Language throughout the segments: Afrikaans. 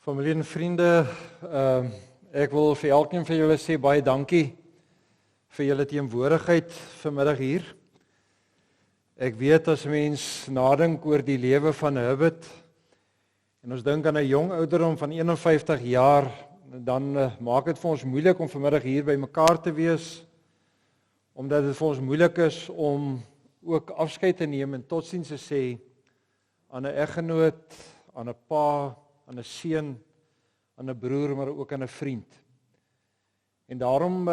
Familie en vriende, ek wil vir elkeen van julle sê baie dankie vir julle teenwoordigheid vanmiddag hier. Ek weet as mens nadink oor die lewe van Herbert en ons dink aan 'n jong ouderdom van 51 jaar, dan maak dit vir ons moeilik om vanmiddag hier by mekaar te wees, omdat dit vir ons moeilik is om ook afskeid te neem en totsiens te sê aan 'n eggenoot, aan 'n pa, aan 'n seun, aan 'n broer, maar ook aan 'n vriend. En daarom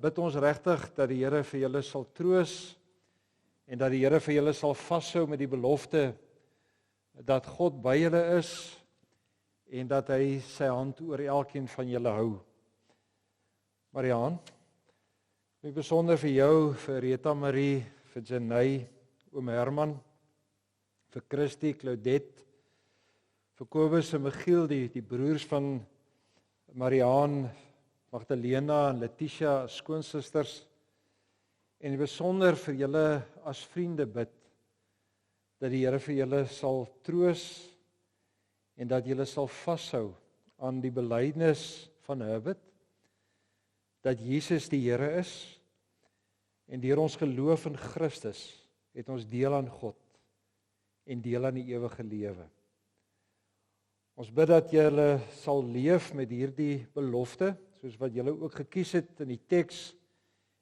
bid ons regtig dat die Here vir julle sal troos en dat die Here vir julle sal vashou met die belofte dat God by julle is en dat hy sy hand oor elkeen van julle hou. Mariaan, in besonder vir jou, vir Rita Marie, vir Janey, oom Herman, vir Christy, Claudette, vir Kobus en Michiel, die broers van Mariaan, Magdalena en Letitia, skoonsusters, en in besonder vir julle as vriende bid, dat die Here vir julle sal troos, en dat julle sal vashou aan die belydenis van Herbert, dat Jesus die Here is, en deur ons geloof in Christus, het ons deel aan God, en deel aan die ewige lewe. Ons bid dat julle sal leef met hierdie belofte, soos wat julle ook gekies het in die teks,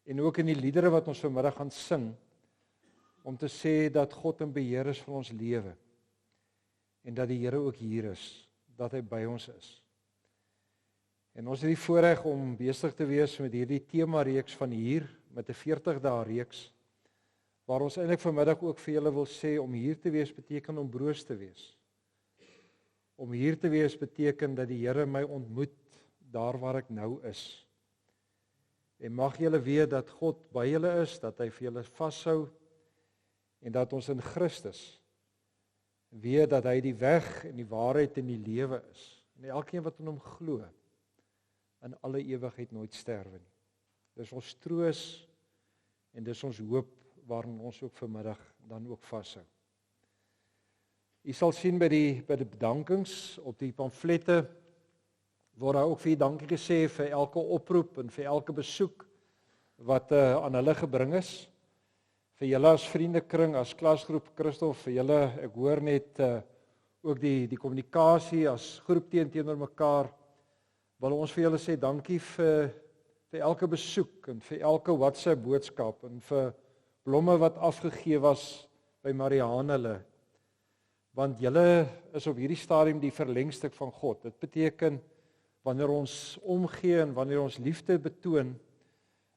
en ook in die liedere wat ons vanmiddag gaan sing, om te sê dat God in beheer is van ons lewe, en dat die Here ook hier is, dat hy by ons is. En ons het die voorreg om besig te wees met hierdie tema-reeks van hier, met 'n 40-dae reeks, waar ons eintlik vanmiddag ook vir julle wil sê, om hier te wees beteken om broos te wees. Om hier te wees beteken dat die Here my ontmoet daar waar ek nou is. En mag julle weet dat God by julle is, dat hy vir julle vashou en dat ons in Christus weet dat hy die weg en die waarheid en die lewe is. En elkeen wat in hom glo, in alle ewigheid nooit sterwe nie. Dis ons troos en dis ons hoop waarin ons ook vanmiddag dan ook vashou. U sal sien by die bedankings op die pamflette word daar ook vir u dankie gesê vir elke oproep en vir elke besoek wat aan hulle gebring is. Vir julle as vriendekring, as klasgroep Christof, vir julle, ek hoor net ook die kommunikasie as groep teenoor mekaar, wil ons vir julle sê dankie vir elke besoek en vir elke WhatsApp boodskap en vir blomme wat afgegee was by Mariaan hulle. Want julle is op hierdie stadium die verlengstuk van God. Dit beteken, wanneer ons omgee en wanneer ons liefde betoon,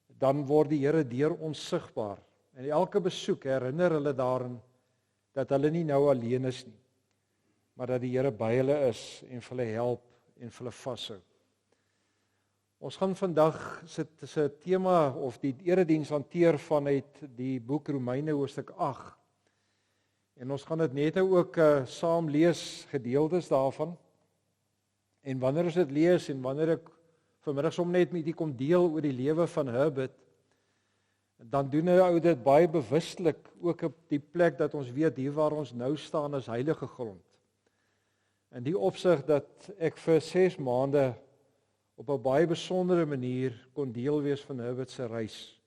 dan word die Here deur ons sigbaar. En elke besoek herinner hulle daaraan dat hulle nie nou alleen is nie, maar dat die Here by hulle is en vir hulle help en vir hulle vashou. Ons gaan vandag se tema of die erediens hanteer vanuit die boek Romeine hoofstuk 8. En ons gaan dit net ook saam lees, gedeeltes daarvan. En wanneer ons dit lees en wanneer ek vanmiddag som net met u kom deel oor die lewe van Herbert, dan doen 'n ou dit baie bewustelik ook op die plek dat ons weet hier waar ons nou staan is heilige grond. In die opsig dat ek vir 6 maande op 'n baie besondere manier kon deel wees van Herbert se reis.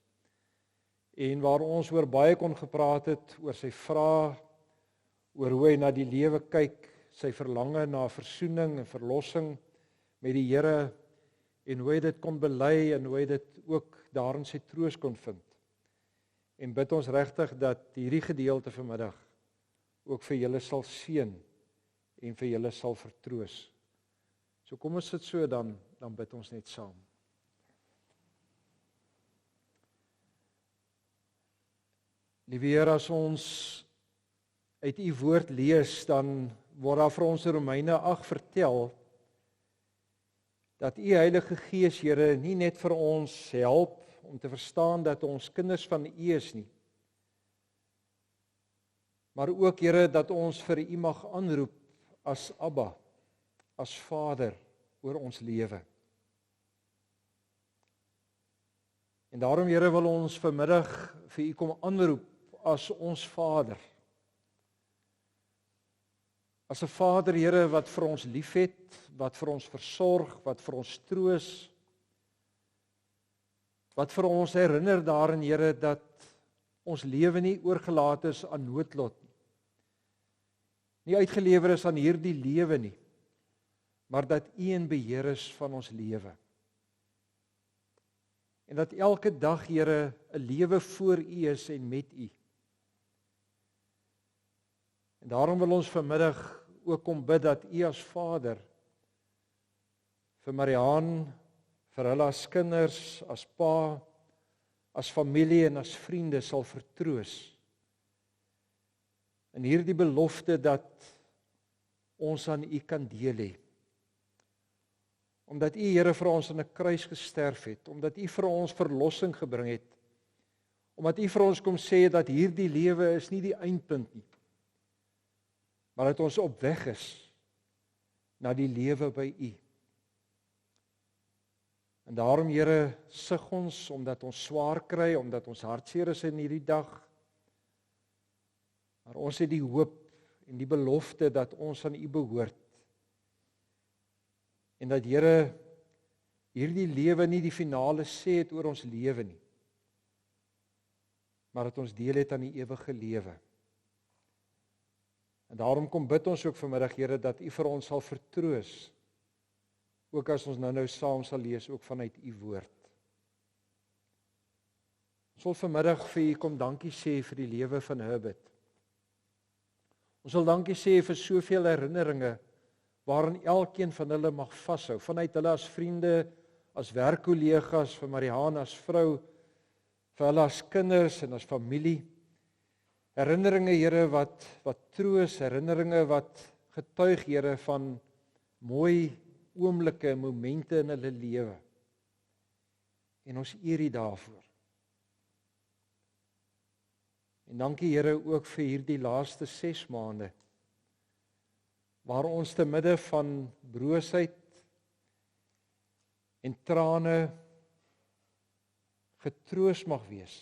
En waar ons oor baie kon gepraat het, oor sy vrae, oor hoe hy na die lewe kyk, sy verlange na versoening en verlossing met die Here, en hoe hy dit kon bely en hoe hy dit ook daarin sy troos kon vind. En bid ons regtig dat hierdie gedeelte vanmiddag ook vir julle sal seën en vir julle sal vertroos. So kom ons sit so dan bid ons net saam. Liewe Here, as ons uit u woord lees, dan word daar vir ons in Romeine 8 vertel dat u Heilige Gees, Here, nie net vir ons help om te verstaan dat ons kinders van u is nie, maar ook, Here, dat ons vir u mag aanroep as Abba, as Vader oor ons lewe. En daarom, Here, wil ons vanmiddag vir u kom aanroep as ons Vader. As 'n Vader, Here, wat vir ons liefhet, wat vir ons versorg, wat vir ons troos, wat vir ons herinner daarin, Here, dat ons lewe nie oorgelaat is aan noodlot nie. Nie uitgelewer is aan hierdie lewe nie, maar dat U in beheer is van ons lewe. En dat elke dag, Here, 'n lewe voor U is en met U. En daarom wil ons vanmiddag ook kom bid dat U as Vader vir Mariaan, vir hulle as kinders, as pa, as familie en as vriende sal vertroos. In hierdie belofte dat ons aan U kan deel hê. Omdat U, Here, vir ons aan 'n kruis gesterf het, omdat U vir ons verlossing gebring het, omdat U vir ons kom sê dat hierdie lewe is nie die eindpunt nie, maar dat ons op weg is na die lewe by U. En daarom, Here, sug ons omdat ons swaar kry, omdat ons hartseer is in hierdie dag. Maar ons het die hoop en die belofte dat ons aan U behoort. En dat, Here, hierdie lewe nie die finale sê het oor ons lewe nie, maar dat ons deel het aan die ewige lewe. En daarom kom bid ons ook vanmiddag, Here, dat U vir ons sal vertroos, ook as ons nou saam sal lees, ook vanuit U woord. Ons wil vanmiddag vir U kom dankie sê vir die lewe van Herbert. Ons wil dankie sê vir soveel herinneringe, waarin elkeen van hulle mag vashou, vanuit hulle as vriende, as werkkollegas, vir Mariaan as vrou, vir hulle as kinders en as familie. Herinneringe, Here, wat troos, herinneringe wat getuig, Here, van mooi oomblikke en momente in hulle lewe. En ons eer U daarvoor. En dankie, Here, ook vir hierdie laaste 6 maande, waar ons te midde van broosheid en trane getroos mag wees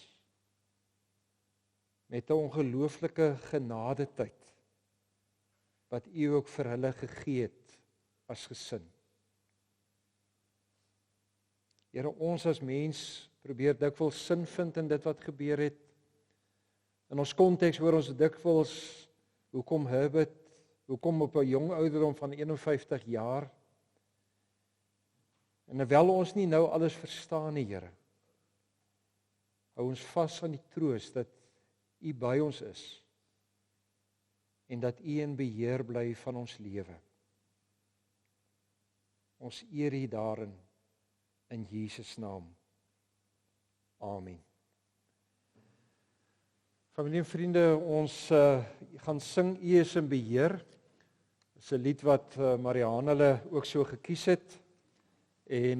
met 'n ongelooflike genadetyd wat U ook vir hulle gegee het as gesin. Here, ons as mens probeer dikwels sin vind in dit wat gebeur het. In ons konteks hoor ons dikwels, hoekom Herbert, hoekom op 'n jong ouderdom van 51 jaar? En hoewel ons nie nou alles verstaan nie, Here, hou ons vas aan die troos dat U by ons is en dat U in beheer bly van ons lewe. Ons eer U daarin in Jesus naam. Amen. Familie en vriende, ons gaan sing U is in beheer. Dit is 'n lied wat Mariaan hulle ook so gekies het. En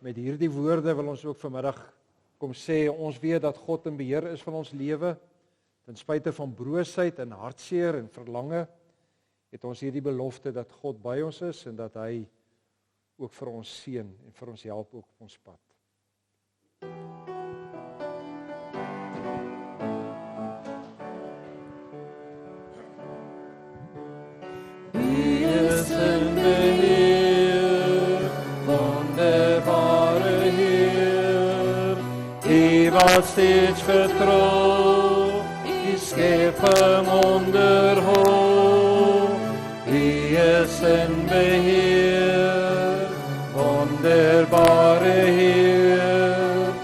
met hierdie woorde wil ons ook vanmiddag kom sê, ons weet dat God in beheer is van ons lewe. Ten spyte van broosheid en hartseer en verlange, het ons hierdie belofte dat God by ons is en dat hy ook vir ons seën en vir ons help ook op ons pad. U is in beheer, wonderbare Heer, U wat steeds getrou, U skepping onderhou, U is in beheer, wonderbare Heer,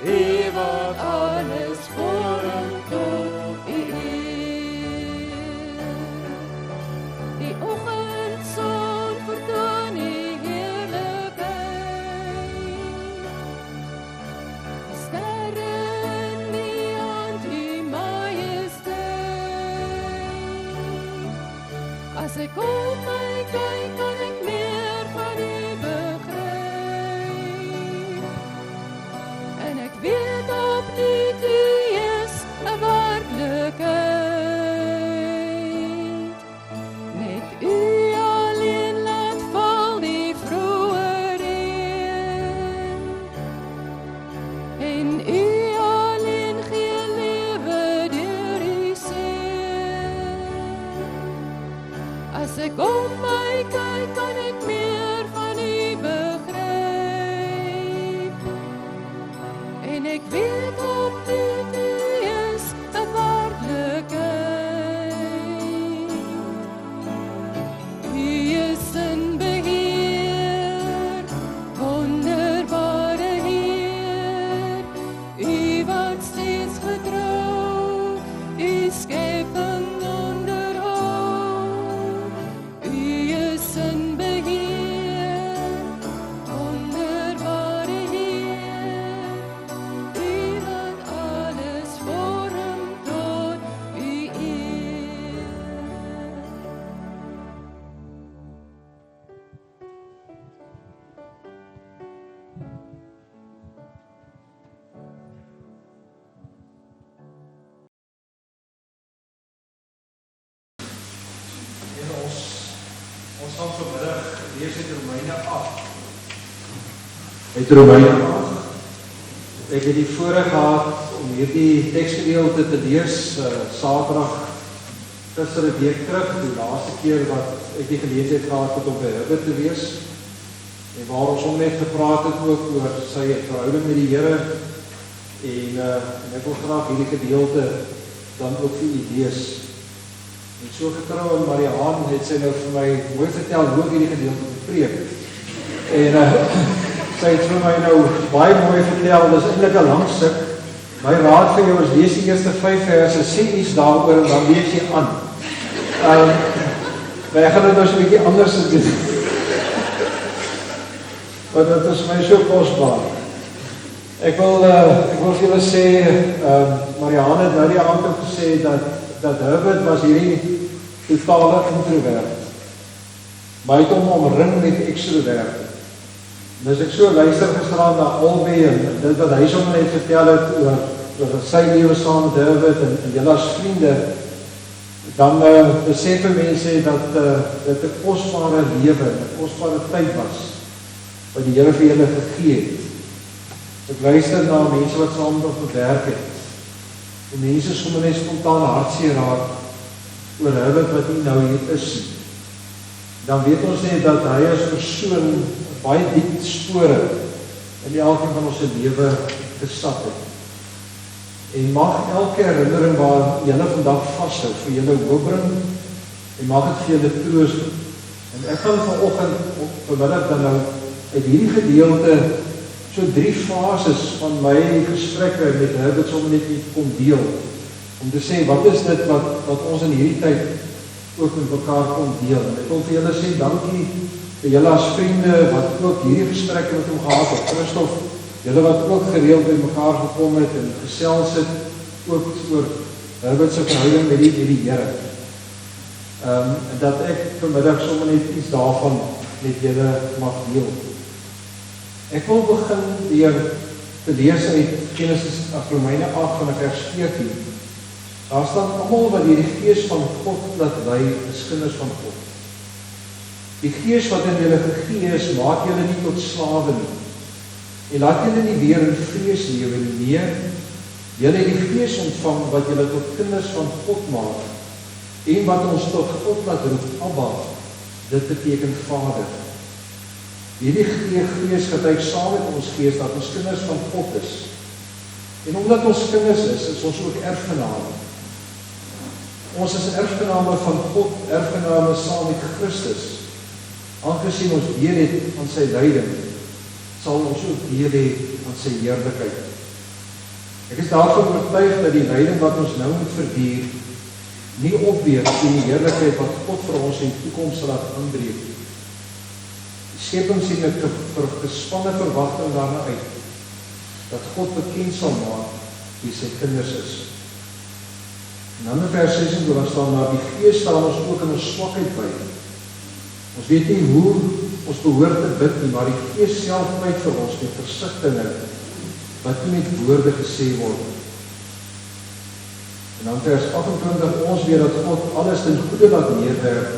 U wat alles vorm tot U eer. Die oggendson vertoon U heerlikheid, die sterre in die hand U majesteit. As ek op my kyk, kan ek meer van U begryp, en ek weet opnuut U is 'n werklikheid. Met U alleen laat val die vroeë reën, en U alleen gee lewe deur U seën. As ek weet op dit is 'n werklikheid. U is in beheer, wonderbare Heer, U wat steeds getrou, U skepping onderhou. U is in beheer, wonderbare Heer, U wat alles vorm tot U eer. En ons gaan vanmiddag lees uit Romeine 8. Uit Romeine 8. Ek het die voorreg gehad om hierdie teksgedeelte te lees Saterdag gister 'n week terug, die laaste keer wat ek die geleentheid gehad het om by Herbert te wees. En waar ons hom net gepraat het ook oor sy verhouding met die Here. En ek wil graag hierdie gedeelte dan ook vir u lees. En so getrou aan Mariaan het sy nou vir my mooi vertel hoe ek hierdie gedeelte preek. En sy het vir my nou baie mooi vertel, dis eintlik 'n lang stuk. My raad vir jou is lees die eerste 5 verse, sê iets daaroor en dan lees jy aan. Maar ek gaan dit nou so 'n bietjie anders doen. Want dit is my so kosbaar. Ek wil vir julle sê, Mariaan het nou die aand ook gesê dat Herbert was hierdie totale introvert. Maar hy het hom omring met extroverte. En as ek so luister gisteraan na albei en dit wat hy sommer net vertel het oor sy lewe saam met Herbert en julle as vriende, dan besef mense dat dit 'n kosbare lewe, 'n kosbare tyd was wat die Here vir julle gegee het. Ek luister na mense wat saam met hom gewerk het. En mense sommer net spontaan hartseer raak oor Herbert wat nie nou hier is. Dan weet ons net dat hy as persoon baie diep spore in elkeen van ons se lewe gesat het. En mag elke herinnering waar julle vandag vashou vir julle hoop bring en mag dit vir julle troos bring. En ek gaan vanoggend vanmiddag dan nou uit hierdie gedeelte so 3 fases van my gesprekke met Herbert sommer net kom deel. Om te sê, wat is dit wat ons in hierdie tyd ook met mekaar kom deel. En ek wil vir julle sê, dankie vir julle as vriende, wat ook hierdie gesprekke met hom gehad het. Christof, julle wat ook gereeld by mekaar gekom het en gesels het, ook oor Herbert se verhouding met die Here. Dat ek vanmiddag sommer net iets daarvan met julle mag deel. Ek wil begin deur te lees uit Romeine 8 van vers 14. Daar staan almal wat die Gees van God laat lei, is kinders van God. Die Gees wat in julle gegee is, maak julle nie tot slawe nie. En laat julle nie weer in vrees lewe nie. Nee, julle het die Gees ontvang wat julle tot kinders van God maak. En wat ons tot God laat roep, Abba, dit beteken Vader. Hierdie Gees getuig saam met ons gees dat ons kinders van God is. En omdat ons kinders is ons ook erfgename. Ons is erfgename van God, erfgename saam met Christus. Aangesien ons deel het aan sy lyding, sal ons ook deel hê aan sy heerlikheid. Ek is daarvan oortuig dat die lyding wat ons nou moet verduur, nie opweeg teen die heerlikheid wat God vir ons in die toekoms sal laat aanbreek. Die skepping sien met gespanne verwagting daarna uit, dat God bekend sal maak wie sy kinders is. En dan in vers 26 staan, maar die Gees staan ons ook in ons swakheid by. Ons weet nie hoe ons behoort te bid nie, maar die Gees self pleit vir ons met versigtinge, wat nie met woorde gesê word. En dan vers 28, ons weet dat God alles ten goeie laat neerwerk,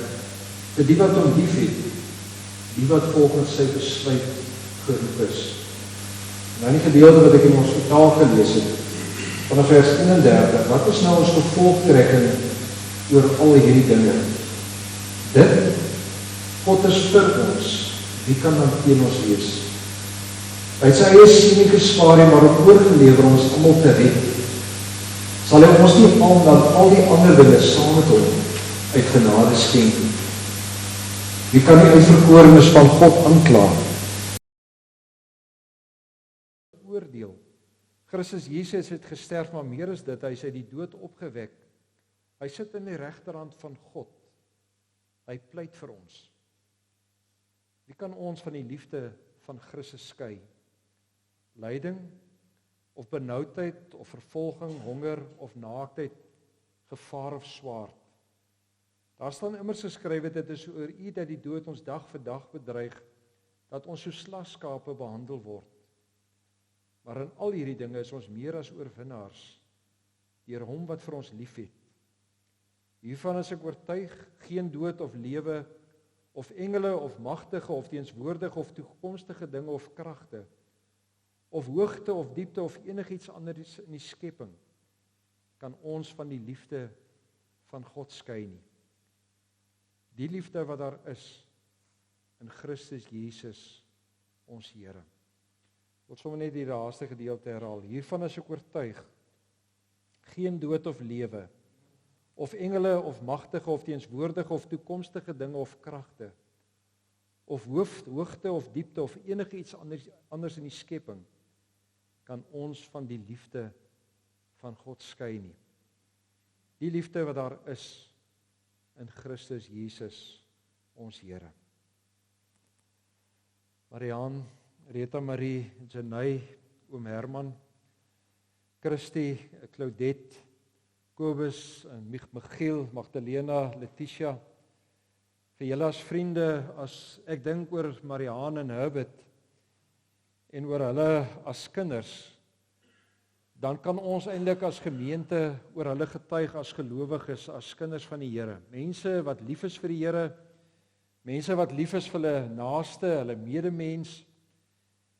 vir die wat hom lief het, die wat volgens sy besluit geroep is. En dan die gedeelte wat ek in ons vertaal gelees het, vanaf vers 31, wat is nou ons gevolgtrekking oor al hierdie dinge? Dit, God is vir ons, wie kan dan teen ons wees? Hy het sy eie seun gespaar en maar op oorgelewer om ons almal te red. Sal hy ons nie al die ander dinge saam met hom uit genade skenk nie? Wie kan die uitverkorenes van God aankla? Oordeel. Christus Jesus het gesterf, maar meer as dit, hy is uit die dood opgewek. Hy sit in die regterhand van God. Hy pleit vir ons. Wie kan ons van die liefde van Christus skei? Lyding, of benoudheid, of vervolging, honger, of naaktheid, gevaar of swaard. Daar staan immers geskrywe, dit is oor U dat die dood ons dag vir dag bedreig, dat ons so slaskape behandel word. Maar in al hierdie dinge is ons meer as oorwinnaars, deur hom wat vir ons liefhet. Hiervan is ek oortuig, geen dood of lewe, of engele, of magtige, of teenswoordige, of toekomstige dinge, of kragte, of hoogte, of diepte, of enigiets anders in die skepping, kan ons van die liefde van God skei nie. Die liefde wat daar is in Christus Jesus, ons Here. Ek wil sommer net die laaste gedeelte herhaal. Hiervan is ek oortuig, geen dood of lewe, of engele, of magtige, of teenswoordige, of toekomstige dinge, of kragte, of hoogte, of diepte, of enigiets anders in die skepping, kan ons van die liefde van God skei nie. Die liefde wat daar is in Christus Jesus, ons Here. Mariaan, Rita Marie, Janay, oom Herman, Christie, Claudette, Kobus, en Michiel, Magdalena, Letitia, vir julle as vriende, as ek dink oor Mariaan en Herbert, en oor hulle as kinders, dan kan ons eintlik as gemeente oor hulle getuig as gelowiges, as kinders van die Here. Mense wat lief is vir die Here, mense wat lief is vir hulle naaste, hulle medemens,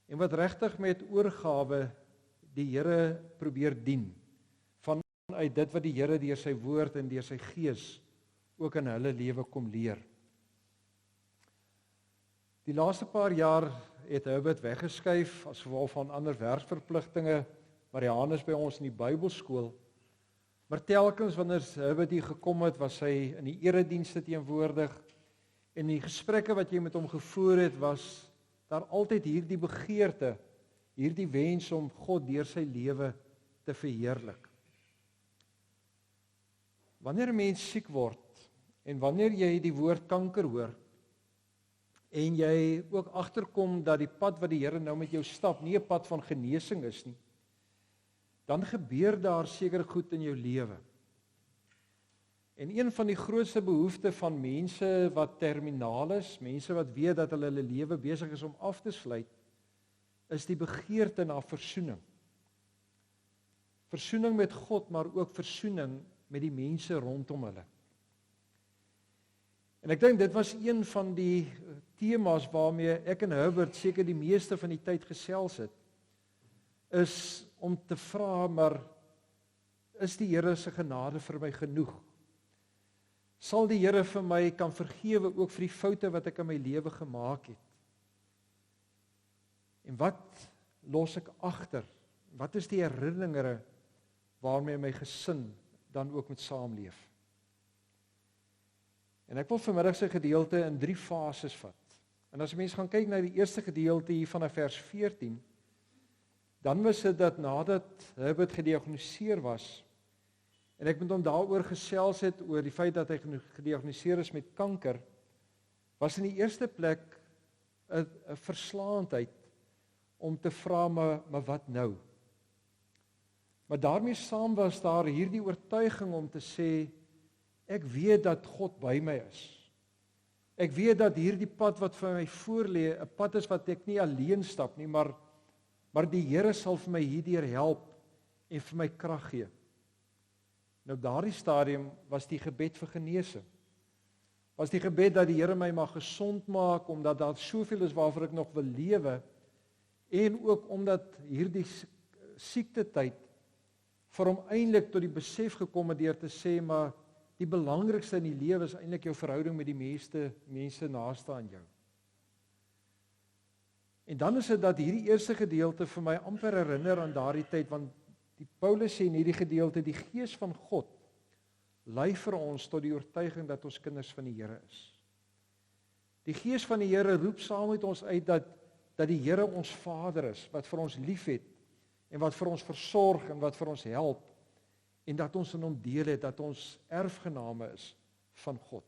en wat regtig met oorgawe die Here probeer dien, vanuit dit wat die Here deur sy woord en deur sy gees ook in hulle lewe kom leer. Die laaste paar jaar het Herbert weggeskuif as gevolg van ander werksverpligtinge. Mariaan is by ons in die Bybelskool. Maar telkens wanneer Herbert hier gekom het, was hy in die eredienste teenwoordig. En die gesprekke wat jy met hom gevoer het, was daar altyd hierdie begeerte, hierdie wens om God deur sy lewe te verheerlik. Wanneer 'n mens siek word en wanneer jy die woord kanker hoor, en jy ook agterkom dat die pad wat die Here nou met jou stap nie 'n pad van genesing is nie, dan gebeur daar seker goed in jou lewe. En een van die grootste behoeftes van mense wat terminaal is, mense wat weet dat hulle lewe besig is om af te sluit, is die begeerte na versoening. Versoening met God, maar ook versoening met die mense rondom hulle. En ek dink dit was een van die temas waarmee ek en Herbert seker die meeste van die tyd gesels het, is om te vra, maar is die Here se genade vir my genoeg? Sal die Here vir my kan vergewe ook vir die foute wat ek in my lewe gemaak het? En wat los ek agter? Wat is die herinneringe waarmee my gesin dan ook met saamleef? En ek wil vanmiddag se gedeelte in 3 fases vat. En as mense gaan kyk na die eerste gedeelte hier vanaf vers 14, dan was dit dat nadat Herbert gediagnoseer was, en ek met hom daaroor gesels het, oor die feit dat hy gediagnoseer is met kanker, was in die eerste plek 'n verslaandheid om te vra, maar wat nou? Maar daarmee saam was daar hierdie oortuiging om te sê, ek weet dat God by my is. Ek weet dat hierdie pad wat vir my voorlê, 'n pad is wat ek nie alleen stap nie, maar die Here sal vir my hierdeur help en vir my krag gee. Nou daardie stadium was die gebed vir genesing. Was die gebed dat die Here my mag gesond maak, omdat daar soveel is waarvoor ek nog wil lewe, en ook omdat hierdie siektetyd vir hom eintlik tot die besef gekom het deur te sê, maar die belangrikste in die lewe is eintlik jou verhouding met die mense naaste aan jou. En dan is dit dat hierdie eerste gedeelte vir my amper herinner aan daardie tyd, want die Paulus sê in hierdie gedeelte, die Gees van God lei vir ons tot die oortuiging dat ons kinders van die Here is. Die Gees van die Here roep saam met ons uit dat die Here ons Vader is, wat vir ons liefhet en wat vir ons versorg en wat vir ons help en dat ons in hom deel het, dat ons erfgename is van God.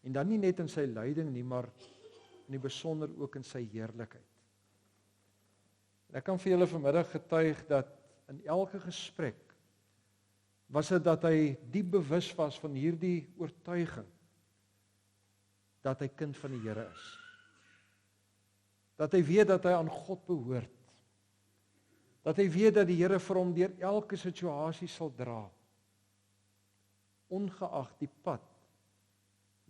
En dan nie net in sy lyding nie, maar in die besonder ook in sy heerlikheid. En ek kan vir julle vanmiddag getuig dat in elke gesprek was dit dat hy diep bewus was van hierdie oortuiging dat hy kind van die Here is. Dat hy weet dat hy aan God behoort. Dat hy weet dat die Here vir hom deur elke situasie sal dra. Ongeag die pad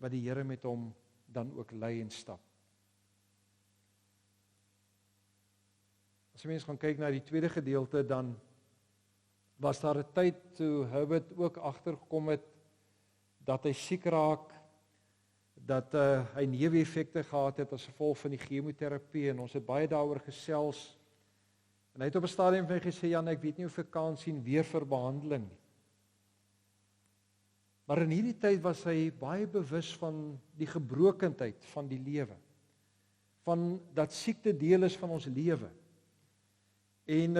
wat die Here met hom dan ook lei en stap. As jy mens gaan kyk na die tweede gedeelte, dan was daar 'n tyd toe Herbert ook agtergekom het dat hy siek raak, dat hy neeweffekte gehad het as gevolg van die chemoterapie en ons het baie daaroor gesels. En hy het op 'n stadium vir my gesê, Jan, ek weet nie of ek kan sien weer vir behandeling nie. Maar in hierdie tyd was hy baie bewus van die gebrokenheid van die lewe. Van dat siekte deel is van ons lewe. En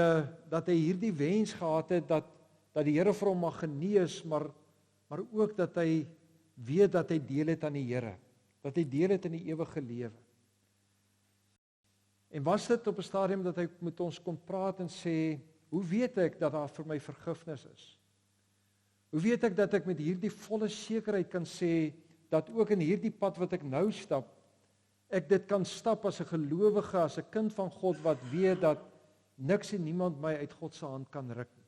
dat hy hierdie wens gehad het dat die Here vir hom mag genees, maar ook dat hy weet dat hy deel het aan die Here, dat hy deel het in die ewige lewe. En was dit op 'n stadium dat hy met ons kon praat en sê, hoe weet ek dat daar vir my vergifnis is? Hoe weet ek dat ek met hierdie volle sekerheid kan sê, dat ook in hierdie pad wat ek nou stap, ek dit kan stap as 'n gelowige, as 'n kind van God, wat weet dat niks en niemand my uit God se hand kan ruk nie.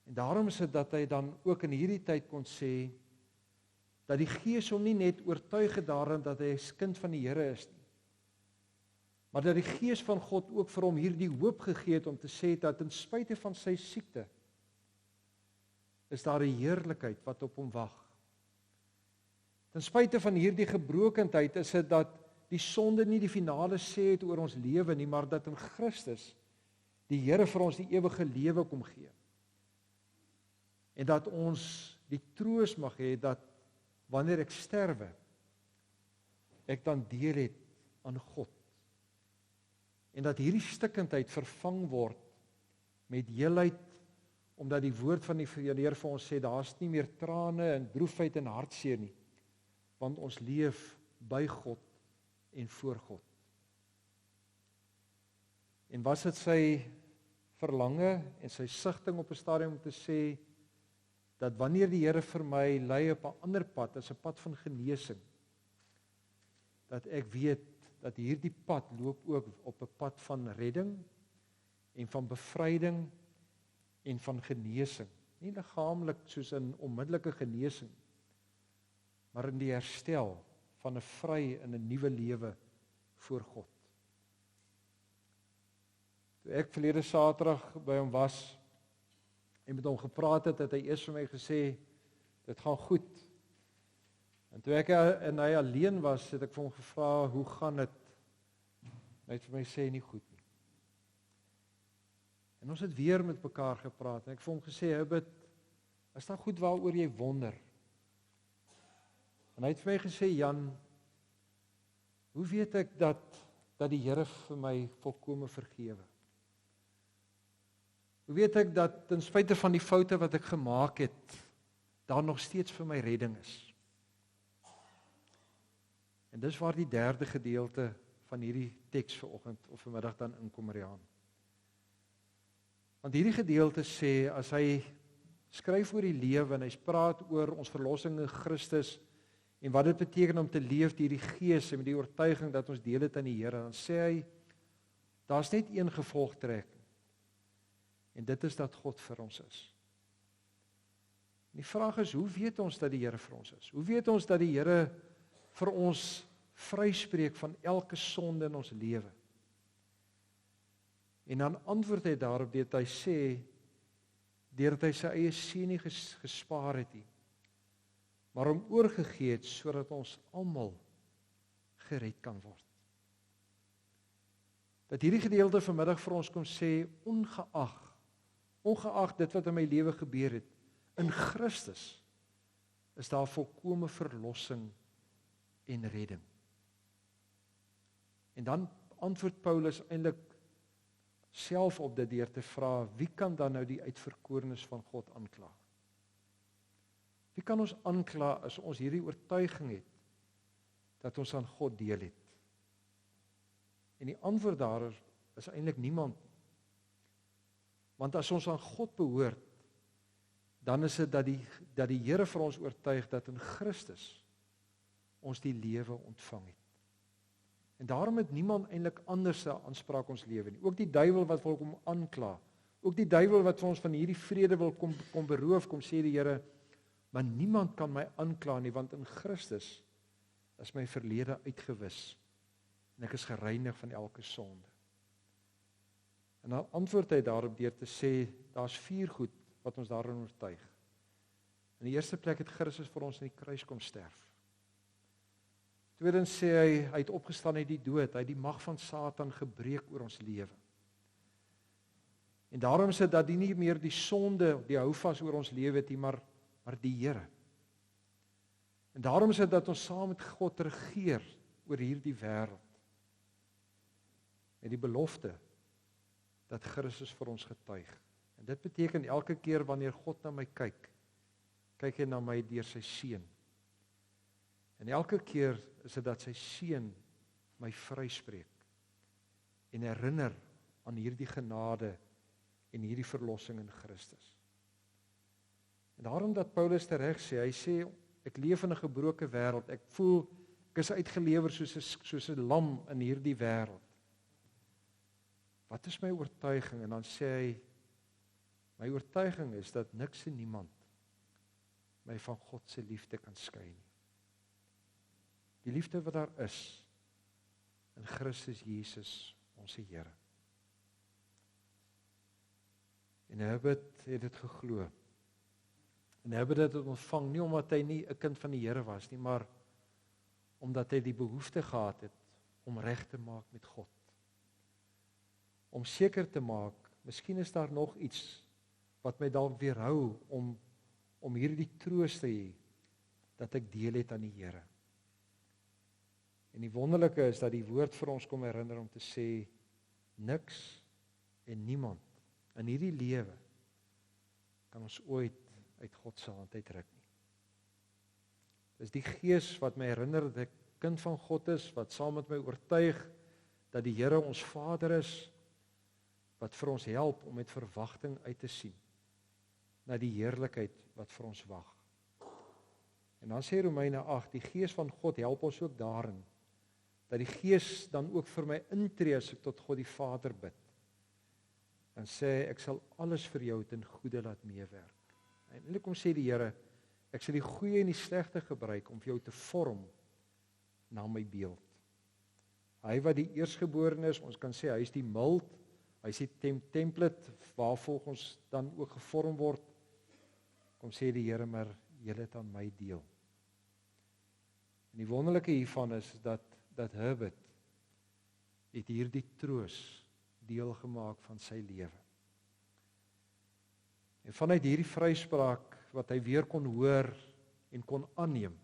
En daarom is dit dat hy dan ook in hierdie tyd kon sê, dat die Gees hom nie net oortuig het daarin dat hy 'n kind van die Here is nie, maar dat die Gees van God ook vir hom hierdie hoop gegee het om te sê dat ten spyte van sy siekte, is daar 'n heerlikheid wat op hom wag. Ten spyte van hierdie gebrokenheid is dit dat die sonde nie die finale sê het oor ons lewe nie, maar dat in Christus die Here vir ons die ewige lewe kom gee. En dat ons die troos mag hê dat wanneer ek sterwe, ek dan deel het aan God. En dat hierdie stikkindheid vervang word met heelheid, omdat die woord van die Here vir ons sê, daar's nie meer trane en droefheid en hartseer nie, want ons leef by God en voor God. En was dit sy verlange en sy sigting op 'n stadium om te sê, dat wanneer die Here vir my lei op 'n ander pad, as 'n pad van genesing, dat ek weet dat hierdie pad loop ook op 'n pad van redding en van bevryding en van genesing. Nie liggaamlik soos in onmiddellike genesing, maar in die herstel van 'n vry en 'n nuwe lewe voor God. Toe ek verlede Saterdag by hom was en met hom gepraat het hy eers vir my gesê, dit gaan goed. En toe ek en hy alleen was, het ek vir hom gevra, hoe gaan dit? Hy het vir my sê, nie goed nie. En ons het weer met mekaar gepraat, en ek vir hom gesê, Herbert, is daar goed waaroor jy wonder? En hy het vir my gesê, Jan, hoe weet ek dat die Here vir my volkome vergewe? Hoe weet ek dat ten spyte van die foute wat ek gemaak het, daar nog steeds vir my redding is? En dis waar die derde gedeelte van hierdie teks vanoggend of vanmiddag dan inkom, Mariaan. Want hierdie gedeelte sê, as hy skryf oor die lewe en hy praat oor ons verlossing in Christus en wat dit beteken om te leef deur die Gees en met die oortuiging dat ons deel het aan die Here, dan sê hy, daar's net een gevolgtrekking. En dit is dat God vir ons is. En die vraag is, hoe weet ons dat die Here vir ons is? Hoe weet ons dat die Here vir ons vryspreek van elke sonde in ons lewe? En dan antwoord hy daarop deur hy sê, deurdat hy sy eie seun nie gespaar het nie, maar hom oorgegee het sodat ons almal gered kan word. Dat hierdie gedeelte vanmiddag vir ons kom sê, ongeag dit wat in my lewe gebeur het, in Christus is daar volkome verlossing en redding. En dan antwoord Paulus eintlik self op dit deur te vra, wie kan dan nou die uitverkorenes van God aankla? Wie kan ons aankla as ons hierdie oortuiging het dat ons aan God deel het? En die antwoord daar is eintlik niemand. Want as ons aan God behoort, dan is dit dat die Here vir ons oortuig dat in Christus ons die lewe ontvang het. En daarom het niemand eintlik anders 'n aanspraak ons lewe nie. Ook die duiwel wat wil kom aankla. Ook die duiwel wat vir ons van hierdie vrede wil kom beroof, kom sê die Here, maar niemand kan my aankla nie, want in Christus is my verlede uitgewis en ek is gereinig van elke sonde. En dan antwoord hy daarop deur te sê, daar's 4 goed wat ons daarin oortuig. In die eerste plek het Christus vir ons in die kruis kom sterf. Tweedens sê hy het opgestaan uit die dood, hy het die mag van Satan gebreek oor ons lewe. En daarom sê dat nie meer die sonde, die houvas oor ons lewe het nie, maar die Here. En daarom sê dat ons saam met God regeer oor hierdie wêreld. Met die belofte dat Christus vir ons getuig. En dit beteken elke keer wanneer God na my kyk hy na my deur sy seun. En elke keer is dit dat sy seun my vryspreek en herinner aan hierdie genade en hierdie verlossing in Christus. En daarom dat Paulus tereg sê, hy sê, ek leef in 'n gebroke wêreld, ek voel, ek is uitgelewer soos 'n lam in hierdie wêreld. Wat is my oortuiging? En dan sê hy, my oortuiging is dat niks en niemand my van God se liefde kan skei nie. Die liefde wat daar is in Christus Jesus, ons Here. En Herbert het dit geglo. En Herbert het dit ontvang nie omdat hy nie 'n kind van die Here was nie, maar omdat hy die behoefte gehad het om reg te maak met God. Om seker te maak, miskien is daar nog iets wat my dalk weerhou om hierdie troos te hê dat ek deel het aan die Here. En die wonderlike is dat die woord vir ons kom herinner om te sê, niks en niemand in hierdie lewe kan ons ooit uit God se hand uitruk nie. Dis die Gees wat my herinner dat ek kind van God is, wat saam met my oortuig dat die Here ons Vader is, wat vir ons help om met verwagting uit te sien na die heerlikheid wat vir ons wag. En dan sê Romeine 8, die Gees van God help ons ook daarin, dat die Gees dan ook vir my intree as ek tot God die Vader bid. En sê, ek sal alles vir jou ten goeie laat meewerk. En eintlik kom sê die Here, ek sal die goeie en die slegte gebruik om vir jou te vorm na my beeld. Hy wat die eerstgeborene is, ons kan sê, hy is die mild, hy is die template waarvolgens ons dan ook gevorm word. Kom sê die Here, maar julle het aan my deel. En die wonderlike hiervan is dat Herbert het hierdie troos deel gemaak van sy lewe. En vanuit hierdie vryspraak wat hy weer kon hoor en kon aanneem,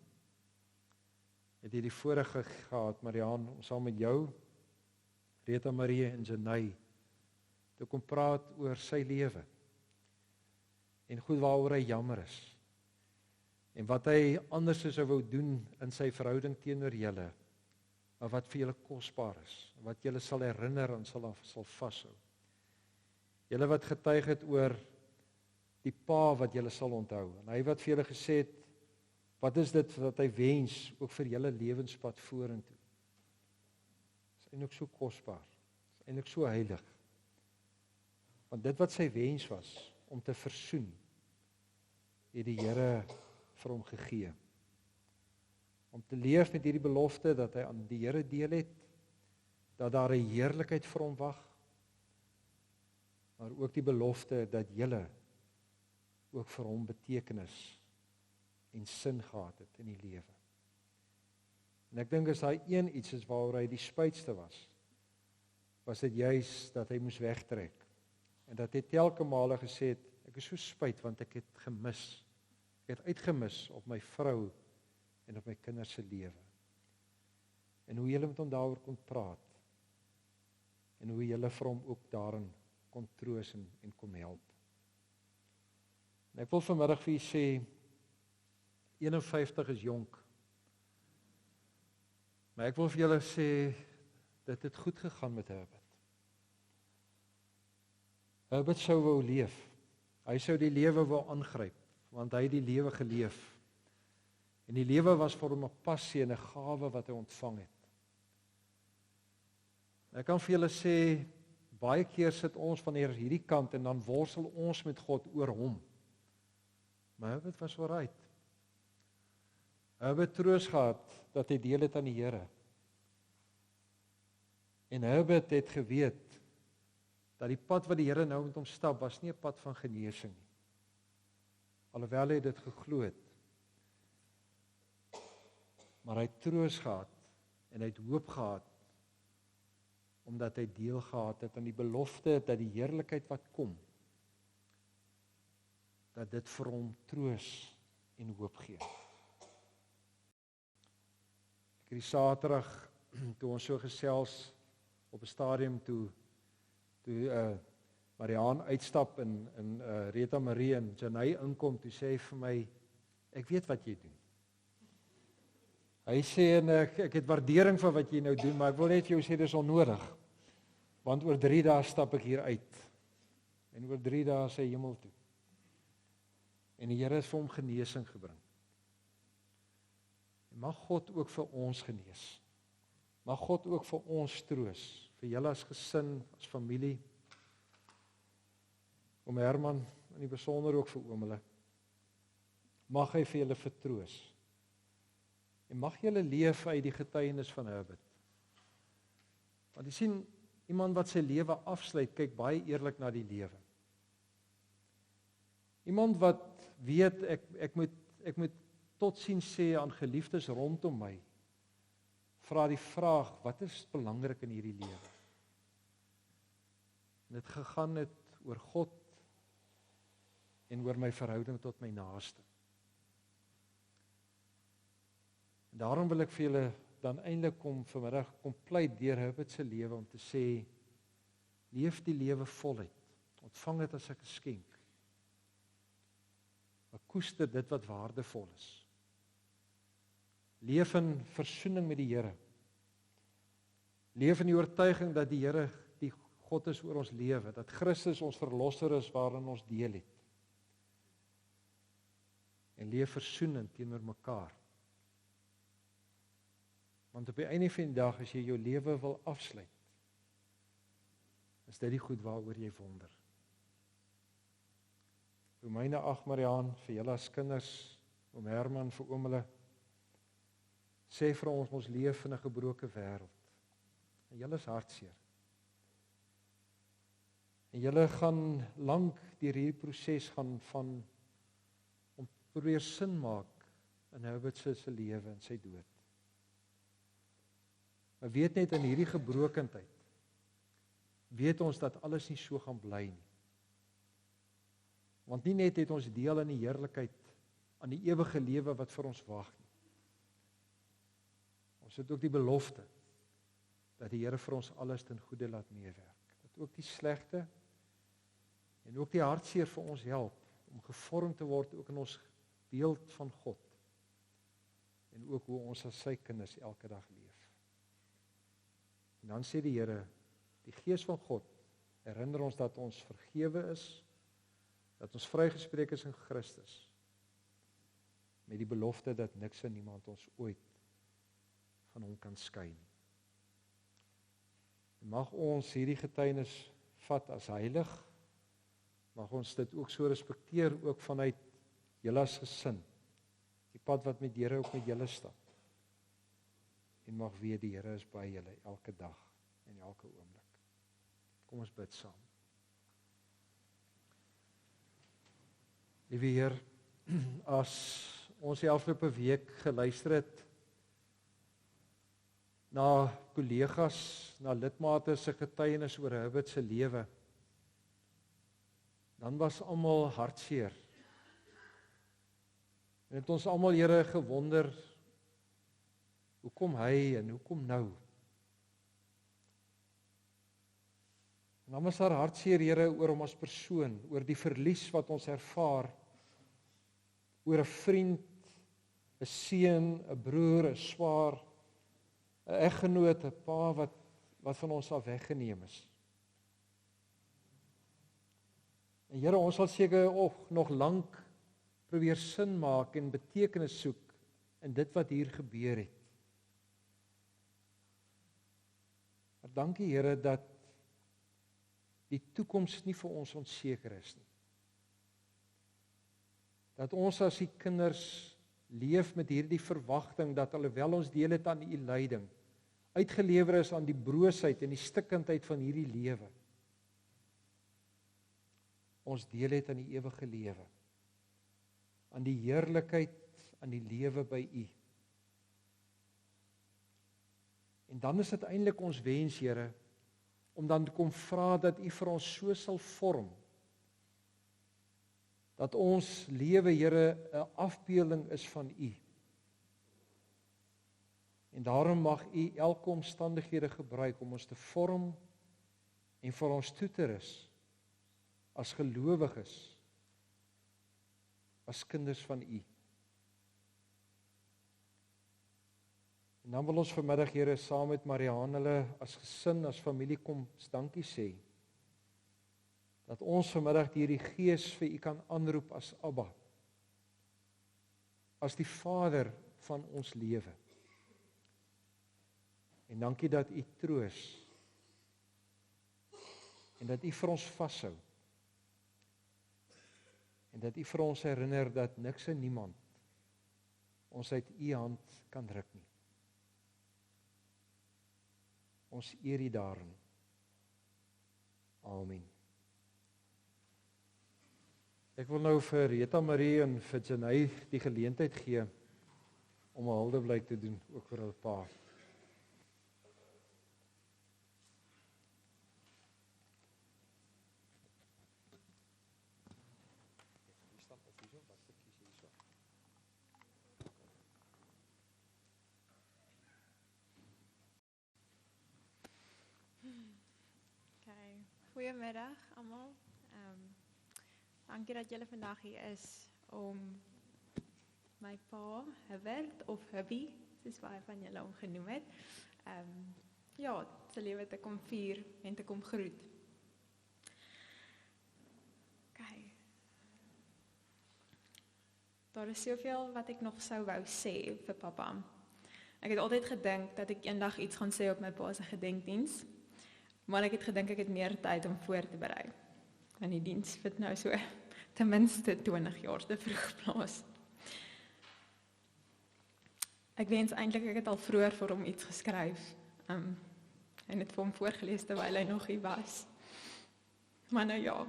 het hy die voorreg gehad, Mariaan, om saam met jou, Rita Marie en Janay, te kom praat oor sy lewe. En goed waaroor hy jammer is. En wat hy anders sou wou doen in sy verhouding teenoor julle, maar wat vir julle kosbaar is, wat julle sal herinner en sal vashou. Julle wat getuig het oor die pa wat julle sal onthou, en hy wat vir julle gesê het, wat is dit wat hy wens, ook vir julle lewenspad vorentoe. Is eintlik so kosbaar, is eintlik so heilig. Want dit wat sy wens was, om te versoen, het die Here vir hom gegee. Om te leef met hierdie belofte, dat hy aan die Here deel het, dat daar 'n heerlikheid vir hom wag, maar ook die belofte dat julle ook vir hom betekenis en sin gehad het in die lewe. En ek dink as daai een iets is waaroor hy die spytste was dit juis dat hy moes wegtrek. En dat hy telke male gesê het, ek is so spyt want ek het gemis. Ek het uitgemis op my vrou en op my kinders se lewe. En hoe julle met hom daaroor kon praat. En hoe julle vir hom ook daarin kon troos en kon help. En ek wil vanmiddag vir u sê, 51 is jonk. Maar ek wil vir julle sê, dit het goed gegaan met Herbert. Herbert sou wou leef. Hy sou die lewe wou aangryp, want hy het die lewe geleef. En die lewe was vir hom 'n passie en 'n gawe wat hy ontvang het. Ek kan vir julle sê, baie keer sit ons van hierdie kant en dan worstel ons met God oor hom. Maar Herbert was alright. Herbert troos gehad dat hy deel het aan die Here. En Herbert het geweet dat die pad wat die Here nou met hom stap, was nie 'n pad van genesing nie. Alhoewel hy dit geglo het. Maar hy het troos gehad en hy het hoop gehad omdat hy deel gehad het aan die belofte dat die heerlikheid wat kom, dat dit vir hom troos en hoop gee. Ek het die Saterdag toe ons so gesels op 'n stadium toe Mariaan uitstap en Rita Marie en Janay inkom, toe sê hy vir my, ek weet wat jy doen. Hy sê, en ek het waardering vir wat jy nou doen, maar ek wil net vir jou sê, dit is onnodig. Want oor 3 dae stap ek hier uit. En oor 3 dae is hy hemel toe. En die Here het vir hom genesing gebring. En mag God ook vir ons genees. Mag God ook vir ons troos, vir julle as gesin, as familie. Oom Herman, in die besonder ook vir oomele. Mag hy vir julle vertroos. En mag julle leef uit die getuienis van Herbert. Want jy sien, iemand wat sy lewe afsluit, kyk baie eerlik na die lewe. Iemand wat weet, ek moet totsiens sê aan geliefdes rondom my, vra die vraag, wat is belangrik in hierdie lewe? En dit gegaan het oor God en oor my verhouding tot my naaste. En daarom wil ek vir julle dan eintlik vanmiddag pleit deur Herbert se lewe om te sê, leef die lewe voluit, ontvang dit as 'n geskenk. Maar koester dit wat waardevol is. Leef in versoening met die Here. Leef in die oortuiging dat die Here die God is oor ons lewe, dat Christus ons verlosser is waarin ons deel het. En leef versoenend teenoor mekaar. Want op die einde van die dag, as jy jou lewe wil afsluit, is dit die goed waaroor jy wonder. Romeine 8, Mariaan, vir julle as kinders, oom Herman, vir oomele, sê vir ons leef in 'n gebroke wêreld. En julle is hartseer. En julle gaan lank deur hierdie proses gaan van om probeer sin maak in Herbert se lewe en sy dood. Maar weet net in hierdie gebrokenheid, weet ons dat alles nie so gaan bly nie. Want nie net het ons deel aan die heerlikheid, aan die ewige lewe wat vir ons wag nie. Ons het ook die belofte, dat die Here vir ons alles ten goeie laat meewerk. Dat ook die slegte, en ook die hartseer vir ons help, om gevorm te word ook in ons beeld van God. En ook hoe ons as sy kinders elke dag leef. En dan sê die Here, die Gees van God, herinner ons dat ons vergewe is, dat ons vrygespreek is in Christus, met die belofte dat niks en niemand ons ooit van hom kan skei nie. En mag ons hierdie getuienis vat as heilig, mag ons dit ook so respekteer, ook vanuit julle as gesin, die pad wat met die Here ook met julle stap. En mag weet die Here is by julle elke dag en elke oomblik. Kom ons bid saam. Liewe Heer, as ons die afgelope week geluister het na kollegas, na lidmate se getuienis oor Herbert se lewe, dan was almal hartseer. En het ons almal, Here, gewonder, hoekom hy en hoekom nou? En dan was daar hartseer, Here, oor hom as persoon, oor die verlies wat ons ervaar, oor 'n vriend, 'n seun, 'n broer, 'n swaar, 'n eggenoot, 'n pa wat van ons af weggeneem is. En Here, ons sal seker nog lank probeer sin maak en betekenis soek in dit wat hier gebeur het. Maar dankie, Here, dat die toekoms nie vir ons onseker is nie. Dat ons as die kinders leef met hierdie verwagting dat alhoewel ons deel het aan u lyding, uitgelewer is aan die broosheid en die stikkindheid van hierdie lewe, ons deel het aan die ewige lewe, aan die heerlikheid, aan die lewe by u. En dan is dit eintlik ons wens, Here, om dan te kom vra dat u vir ons so sal vorm, dat ons lewe, Here, 'n afbeelding is van u. En daarom mag u elke omstandighede gebruik om ons te vorm en vir ons toe te rus as gelowiges, as kinders van u. En dan wil ons vanmiddag, Here, saam met Marianne, hulle as gesin, as familie kom dankie sê, dat ons vanmiddag deur die Gees vir u kan aanroep as Abba, as die Vader van ons lewe. En dankie dat u troos, en dat u vir ons vashou, en dat u vir ons herinner dat niks en niemand ons uit u hand kan ruk nie. Ons eer u daarin. Amen. Ek wil nou vir Rita Marie en vir Janay die geleentheid gee om 'n huldeblyk te doen, ook vir hul pa. Goeiemiddag almal. Dankie dat julle vandag hier is om my pa, Herbert of Hubby, soos baie van julle hom genoem het, sy lewe te kom vier en te kom groet. Daar is soveel wat ek nog sou wou sê vir pappa. Ek het altyd gedink dat ek eendag iets gaan sê op my pa se gedenkdiens. Maar ek het gedink ek het meer tyd om voor te berei. En die diens vind nou so ten minste 20 jaar te vroeg plaas. Ek wens eintlik ek het al vroeër vir hom iets geskryf. En het vir hom voorgelees terwyl hy nog hier was. Maar nou ja,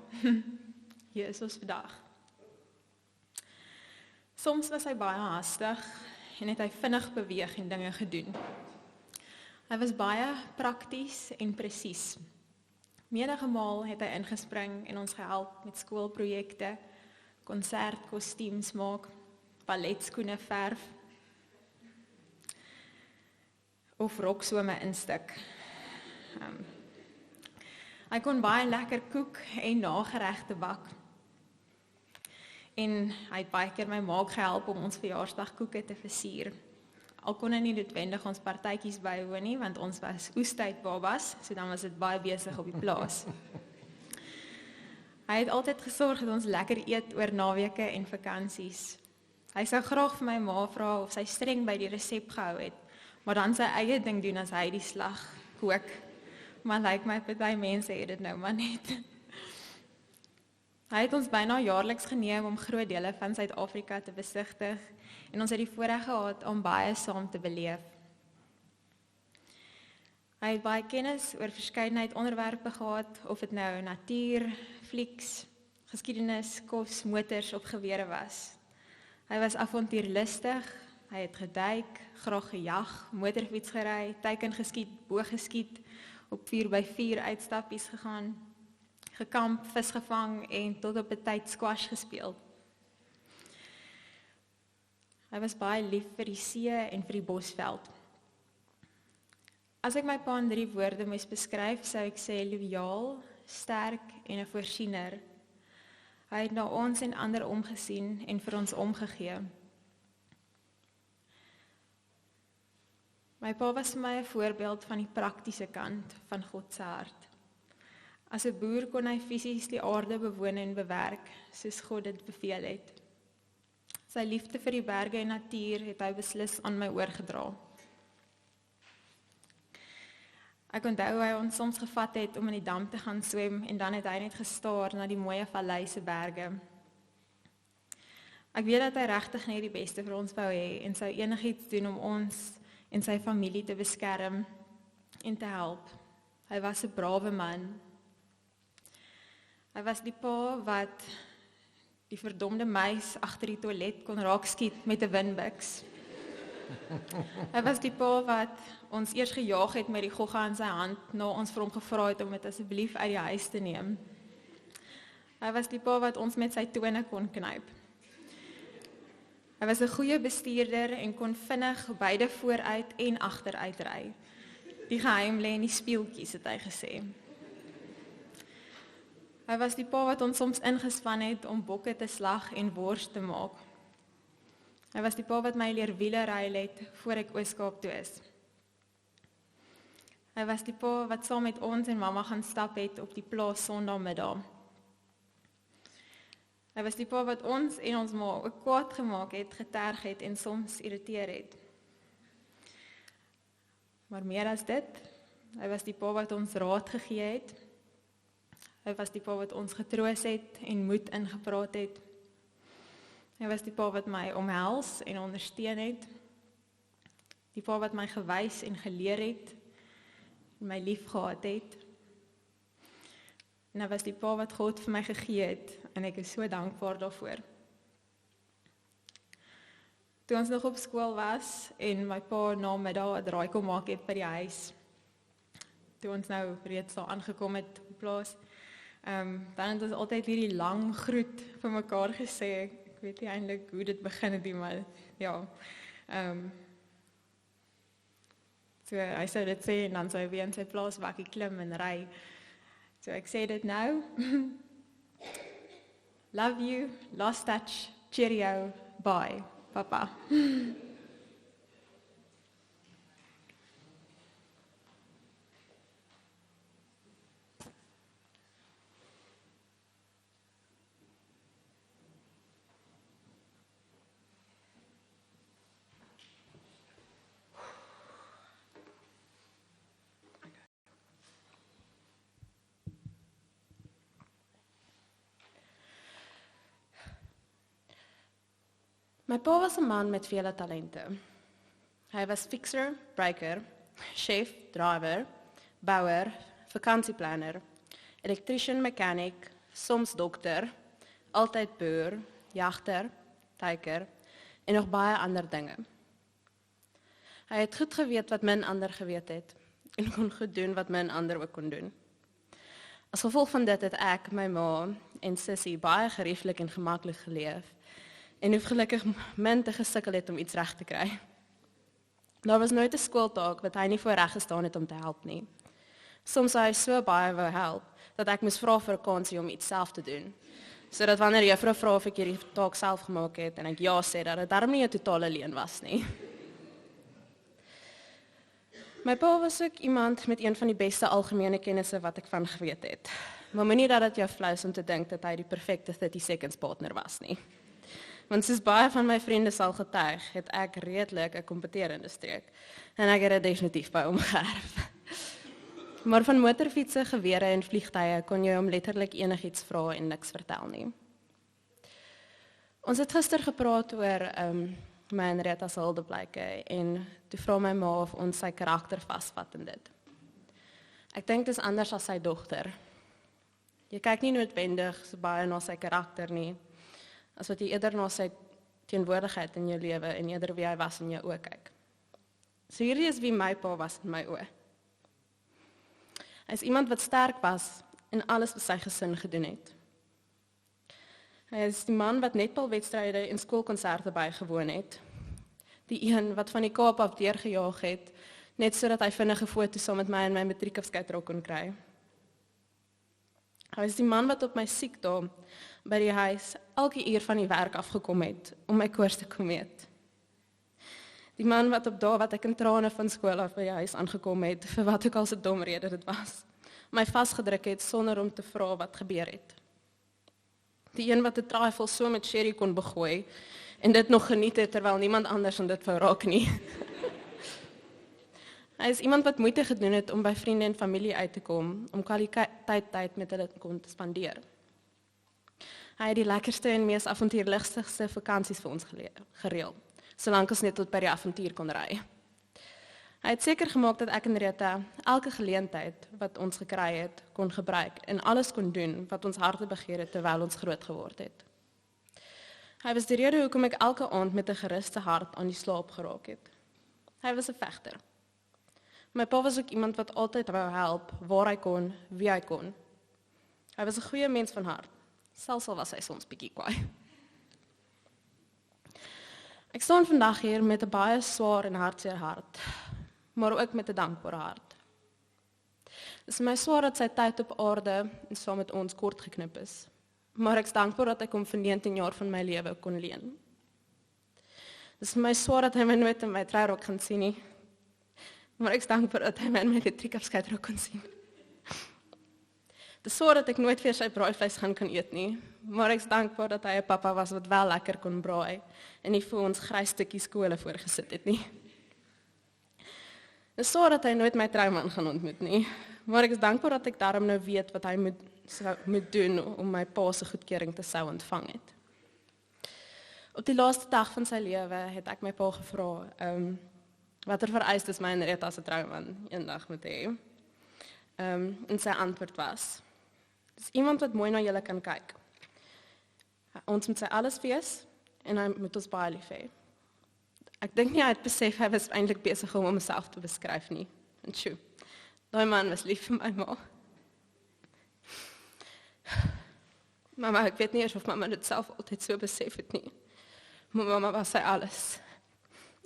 hier is ons vandag. Soms was hy baie haastig en het hy vinnig beweeg en dinge gedoen. Hy was baie prakties en presies. Menige maal het hy ingespring en ons gehelp met skoolprojekte, konsertkostuums maak, balletskoene verf of roksome instik. Hy kon baie lekker koek en nageregte bak. En hy het baie keer my maak gehelp om ons verjaarsdagkoeke te versier. Al kon hy nie noodwendig ons partytjies bywoon nie, want ons was oestyd babas, so dan was dit baie besig op die plaas. Hy het altyd gesorg dat ons lekker eet oor naweke en vakansies. Hy sou graag vir my ma vra of sy streng by die resep gehou het, maar dan sy eie ding doen as hy die slag kook. Maar lyk my party mense het dit nou maar net. Hy het ons byna jaarliks geneem om groot dele van Suid-Afrika te besigtig en ons het die voorreg gehad om baie saam te beleef. Hy het baie kennis oor verskeidenheid onderwerpe gehad, of dit nou natuur, flieks, geskiedenis, kos, motors of gewere was. Hy was avontuurlustig, Hy het geduik, graag gejag, motorfiets gery, teiken geskiet, boog geskiet, op 4x4 uitstappies gegaan, gekamp, vis gevang en tot op 'n tyd squash gespeel. Hy was baie lief vir die see en vir die bosveld. As ek my pa in 3 woorde moes beskryf, sou ek sê loyaal, sterk en 'n voorsiener. Hy het na ons en ander omgesien en vir ons omgegee. My pa was vir my 'n voorbeeld van die praktiese kant van God se hart. As 'n boer kon hy fisies die aarde bewoon en bewerk, soos God dit beveel het. Sy liefde vir die berge en natuur het hy beslis aan my oorgedra. Ek onthou hy ons soms gevat het om in die dam te gaan swem en dan het hy net gestaar na die mooi vallei se berge. Ek weet dat hy regtig net die beste vir ons wou hê en sou enigiets doen om ons en sy familie te beskerm en te help. Hy was 'n brawe man. Hy was die pa wat die verdomde muis agter die toilet kon raakskiet met 'n windbuks. Hy was die pa wat ons eers gejaag het met die gogga in sy hand na ons vir hom gevra het om dit asseblief uit die huis te neem. Hy was die pa wat ons met sy tone kon knyp. Hy was 'n goeie bestuurder en kon vinnig beide vooruit en agteruit ry. Die geheim lê in die spieeltjies, het hy gesê. Hy was die pa wat ons soms ingespan het om bokke te slag en wors te maak. Hy was die pa wat my leer wielery het voor ek Oos-Kaap toe is. Hy was die pa wat saam met ons en mamma gaan stap het op die plaas Sondagmiddag. Hy was die pa wat ons en ons ma ook kwaad gemaak het, geterg het en soms irriteer het. Maar meer as dit, hy was die pa wat ons raad gegee het. Hy was die pa wat ons getroos het en moed ingepraat het. Hy was die pa wat my omhels en ondersteun het. Die pa wat my gewys en geleer het en my lief gehad het. En hy was die pa wat God vir my gegee het en ek is so dankbaar daarvoor. Toe ons nog op skool was en my pa na middag 'n draai kom maak het by die huis. Toe ons nou reeds daar aangekom het op plaas, dan het ons altyd hierdie lang groet vir mekaar gesê. Ek weet nie eintlik hoe dit begin het nie, maar ja. So hy sou dit sê en dan sou hy weer in sy plaasbakkie klim en ry. So ek sê dit nou. Love you, lost touch, cheerio, bye, papa. My pa was 'n man met vele talente. Hy was fixer, breaker, chef, driver, bouwer, vakansieplanner, elektrician, mechanic, soms dokter, altyd boer, jagter, teiker en nog baie ander dinge. Hy het goed geweet wat min ander geweet het en kon goed doen wat min ander ook kon doen. As gevolg van dit het ek, my ma en sussie baie gerieflik en gemaklik geleef en hoef gelukkig min te gesukkel het om iets reg te kry. Daar was nooit 'n skooltaak wat hy nie voor reg gestaan het om te help nie. Soms hy so baie wou help, dat ek moes vra vir 'n kansie om iets self te doen. Sodat wanneer juffrou vra of ek hierdie taak self gemaak het, en ek ja sê, dat dit darm nie 'n totale leuen was nie. My pa was ook iemand met een van die beste algemene kennisse wat ek van geweet het. Maar moenie dat dit jou flou is om te dink dat hy die perfekte 30 seconds partner was nie. Want soos baie van my vriende sal getuig, het ek redelik 'n kompeterende streek. En ek het dit definitief by hom geërf. Maar van motorfietsse, gewere en vliegtye kon jy hom letterlik enigiets vra en niks vertel nie. Ons het gister gepraat oor my en Rita se huldeblyke en toe vra my ma of ons sy karakter vasvat in dit. Ek dink dis anders as sy dogter. Jy kyk nie noodwendig so baie na sy karakter nie, as wat jy eerder na sy teenwoordigheid in jou lewe en eerder wie hy was in jou oë kyk. So hierdie is wie my pa was in my oë. Hy is iemand wat sterk was en alles vir sy gesin gedoen het. Hy is die man wat netbalwedstryde en skoolkonserte bygewoon het. Die een wat van die Kaap af deurgejaag het, net sodat hy vinnige foto's saam met my in my matriekafskeidrok kon kry. Hy is die man wat op my siekdae by die huis elke uur van die werk afgekom het om my koors te kom eet. Die man wat op dae wat ek in trane van skool af by die huis aangekom het, vir wat ook al se dom rede dit was, my vasgedruk het sonder om te vra wat gebeur het. Die een wat 'n trifle so met sherry kon begooi en dit nog geniet het terwyl niemand anders aan dit wou raak nie. Hy is iemand wat moeite gedoen het om by vriende en familie uit te kom, om kwaliteit tyd met hulle kon spandeer. Hy het die lekkerste en mees avontuurlustigste vakansies vir ons gereël, solank ons net tot by die avontuur kon ry. Hy het seker gemaak dat ek en Rita elke geleentheid wat ons gekry het, kon gebruik en alles kon doen wat ons harte begeer het terwyl ons groot geword het. Hy was die rede hoekom ek elke aand met 'n geruste hart aan die slaap geraak het. Hy was 'n vegter. My pa was ook iemand wat altyd wou help, waar hy kon, wie hy kon. Hy was 'n goeie mens van hart, selfs al was hy soms bietjie kwaai. Ek staan vandag hier met 'n baie swaar en hartseer hart, maar ook met 'n dankbare hart. Dit is my swaar dat sy tyd op aarde en saam met ons kort geknip is, maar ek is dankbaar dat ek hom vir 19 jaar van my lewe kon leen. Dit is my swaar dat hy my nooit in my trourok gaan sien nie, maar ek is dankbaar dat hy my in my matriekafskeidrok kon sien. Dit is swaar dat ek nooit weer sy braaivleis gaan kan eet nie, maar ek is dankbaar dat hy 'n pappa was wat wel lekker kon braai en nie vir ons grys stukkies skole voorgesit het nie. Dit is swaar dat hy nooit my trouman gaan ontmoet nie, maar ek is dankbaar dat ek daarom nou weet wat hy moet doen om my pa se goedkeuring te sou ontvang het. Op die laaste dag van sy lewe het ek my pa gevra, watter vereistes my en Rita se trouman eendag moet hê. En sy antwoord was, dis iemand wat mooi na julle kan kyk. Ons moet sy alles wees en hy moet ons baie lief hê. Ek dink nie hy het besef hy was eintlik besig om homself te beskryf nie. En tjoe, daai man was lief vir my ma. Mama, ek weet nie eers of mama dit self altyd so besef het nie. Maar mama was sy alles.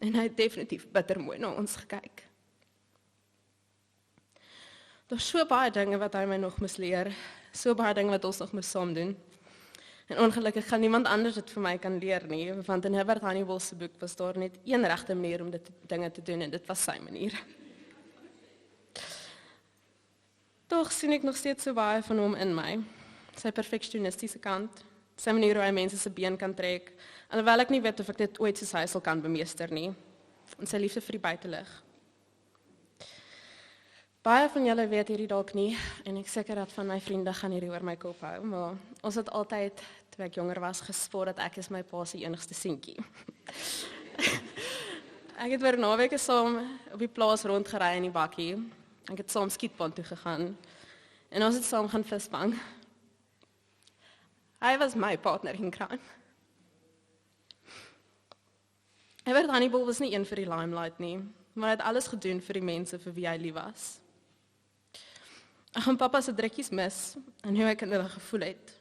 En hy het definitief bitter mooi na ons gekyk. Daar's so baie dinge wat hy my nog moes leer, so baie dinge wat ons nog moes saam doen. En ongelukkig gaan niemand anders dit vir my kan leer nie, want in Herbert Hannibal se boek was daar net een regte manier om dit dinge te doen en dit was sy manier. Tog sien ek nog steeds so baie van hom in my. Sy perfeksionistiese kant, sy manier hoe hy mense se been kan trek, alhoewel ek nie weet of ek dit ooit soos hy sal kan bemeester nie, en sy liefde vir die buitelug. Baie van julle weet hierdie dalk nie, en ek seker dat van my vriende gaan hierdie oor my kop hou, maar ons het altyd, toe ek jonger was, gespoor dat ek is my pa se enigste seentjie. Ek het oor naweke saam op die plaas rondgery in die bakkie, ek het saam skietbaan toe gegaan, en ons het saam gaan visvang. Hy was my partner in crime. Herbert Hannibal was nie een vir die limelight nie, maar hy het alles gedoen vir die mense vir wie hy lief was. Ek gaan pappa se drukkies mis en hoe ek in hulle gevoel het,